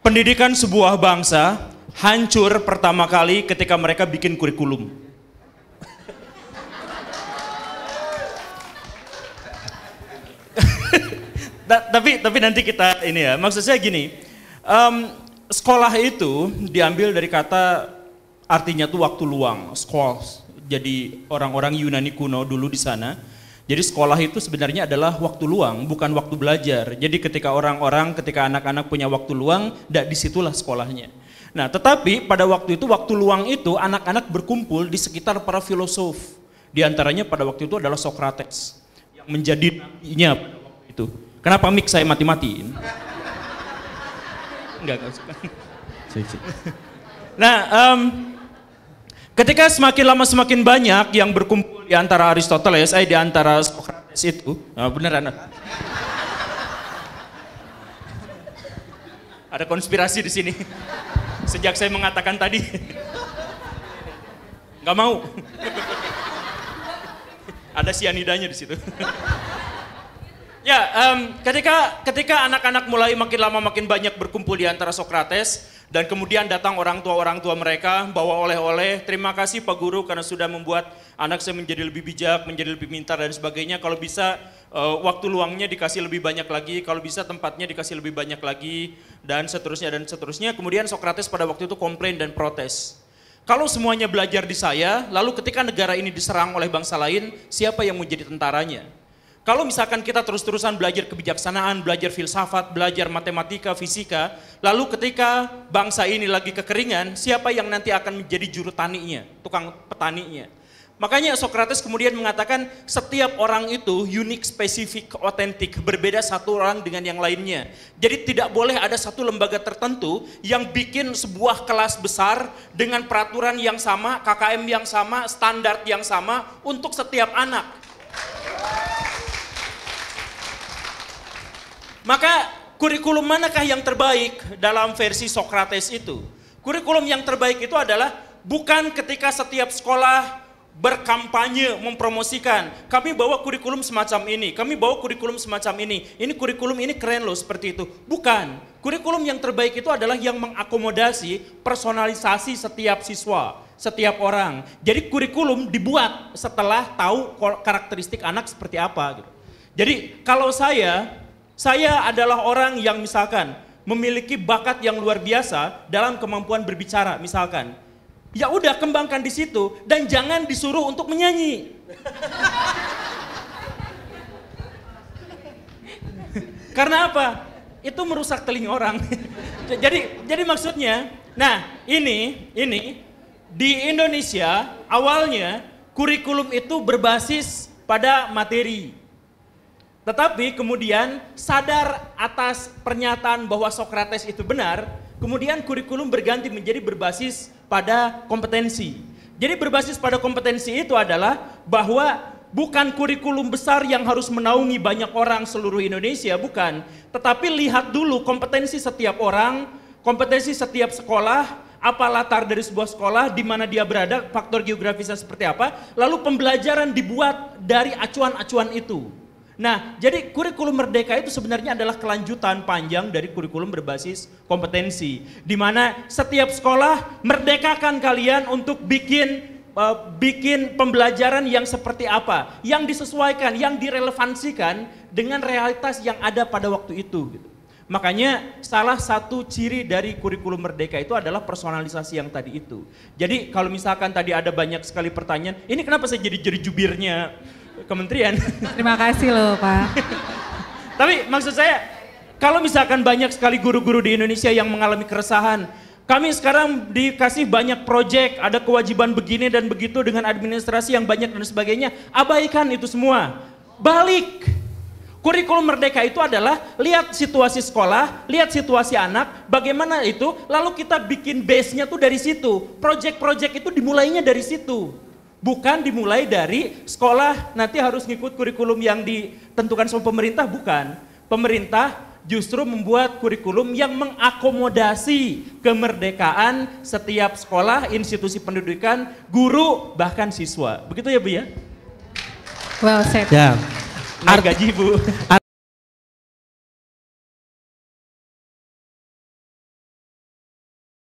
Pendidikan sebuah bangsa hancur pertama kali ketika mereka bikin kurikulum. Tapi nanti kita ini ya, maksud saya gini, sekolah itu diambil dari kata artinya tuh waktu luang, schools. Jadi orang-orang Yunani kuno dulu di sana. Jadi sekolah itu sebenarnya adalah waktu luang, bukan waktu belajar. Jadi ketika anak-anak punya waktu luang, disitulah sekolahnya. Nah, tetapi pada waktu luang itu anak-anak berkumpul di sekitar para filosof. Di antaranya pada waktu itu adalah Socrates yang menjadi nabinya pada waktu itu. Kenapa mic saya mati-matiin? Enggak suka. Nah, ketika semakin lama semakin banyak yang berkumpul di antara Aristoteles, di antara Socrates itu, beneran. Ada konspirasi di sini. Sejak saya mengatakan tadi, nggak mau. Ada sianidanya di situ. Ya, ketika anak-anak mulai makin lama makin banyak berkumpul di antara Socrates, dan kemudian datang orang tua mereka bawa oleh-oleh, terima kasih Pak Guru karena sudah membuat anak saya menjadi lebih bijak, menjadi lebih pintar dan sebagainya. Kalau bisa waktu luangnya dikasih lebih banyak lagi, kalau bisa tempatnya dikasih lebih banyak lagi, dan seterusnya dan seterusnya. Kemudian Socrates pada waktu itu komplain dan protes. Kalau semuanya belajar di saya, lalu ketika negara ini diserang oleh bangsa lain, siapa yang mau jadi tentaranya? Kalau misalkan kita terus-terusan belajar kebijaksanaan, belajar filsafat, belajar matematika, fisika, lalu ketika bangsa ini lagi kekeringan, siapa yang nanti akan menjadi juru taninya, tukang petaninya? Makanya Socrates kemudian mengatakan setiap orang itu unik, spesifik, otentik, berbeda satu orang dengan yang lainnya. Jadi tidak boleh ada satu lembaga tertentu yang bikin sebuah kelas besar dengan peraturan yang sama, KKM yang sama, standar yang sama untuk setiap anak. Maka kurikulum manakah yang terbaik dalam versi Socrates itu? Kurikulum yang terbaik itu adalah bukan ketika setiap sekolah berkampanye mempromosikan, kami bawa kurikulum semacam ini, kami bawa kurikulum semacam ini kurikulum ini keren loh seperti itu. Bukan, kurikulum yang terbaik itu adalah yang mengakomodasi personalisasi setiap siswa, setiap orang. Jadi kurikulum dibuat setelah tahu karakteristik anak seperti apa gitu. Jadi kalau saya adalah orang yang misalkan memiliki bakat yang luar biasa dalam kemampuan berbicara misalkan. Ya udah kembangkan di situ dan jangan disuruh untuk menyanyi. Karena apa? Itu merusak telinga orang. Jadi maksudnya, nah ini di Indonesia awalnya kurikulum itu berbasis pada materi. Tetapi kemudian sadar atas pernyataan bahwa Socrates itu benar, kemudian kurikulum berganti menjadi berbasis pada kompetensi. Jadi berbasis pada kompetensi itu adalah bahwa bukan kurikulum besar yang harus menaungi banyak orang seluruh Indonesia, bukan. Tetapi lihat dulu kompetensi setiap orang, kompetensi setiap sekolah, apa latar dari sebuah sekolah, di mana dia berada, faktor geografisnya seperti apa, lalu pembelajaran dibuat dari acuan-acuan itu. Nah, jadi kurikulum merdeka itu sebenarnya adalah kelanjutan panjang dari kurikulum berbasis kompetensi. Di mana setiap sekolah merdekakan kalian untuk bikin pembelajaran yang seperti apa, yang disesuaikan, yang direlevansikan dengan realitas yang ada pada waktu itu. Gitu. Makanya salah satu ciri dari kurikulum merdeka itu adalah personalisasi yang tadi itu. Jadi kalau misalkan tadi ada banyak sekali pertanyaan, ini kenapa saya jadi jubirnya kementerian? Terima kasih loh Pak. Tapi maksud saya, kalau misalkan banyak sekali guru-guru di Indonesia yang mengalami keresahan, kami sekarang dikasih banyak proyek, ada kewajiban begini dan begitu dengan administrasi yang banyak dan sebagainya, abaikan itu semua. Balik. Kurikulum merdeka itu adalah lihat situasi sekolah, lihat situasi anak, bagaimana itu, lalu kita bikin base-nya tuh dari situ. Proyek-proyek itu dimulainya dari situ. Bukan dimulai dari sekolah nanti harus ngikut kurikulum yang ditentukan sama pemerintah, bukan. Pemerintah justru membuat kurikulum yang mengakomodasi kemerdekaan setiap sekolah, institusi pendidikan, guru, bahkan siswa. Begitu ya Bu ya? Well said. Ya. Gaji Bu.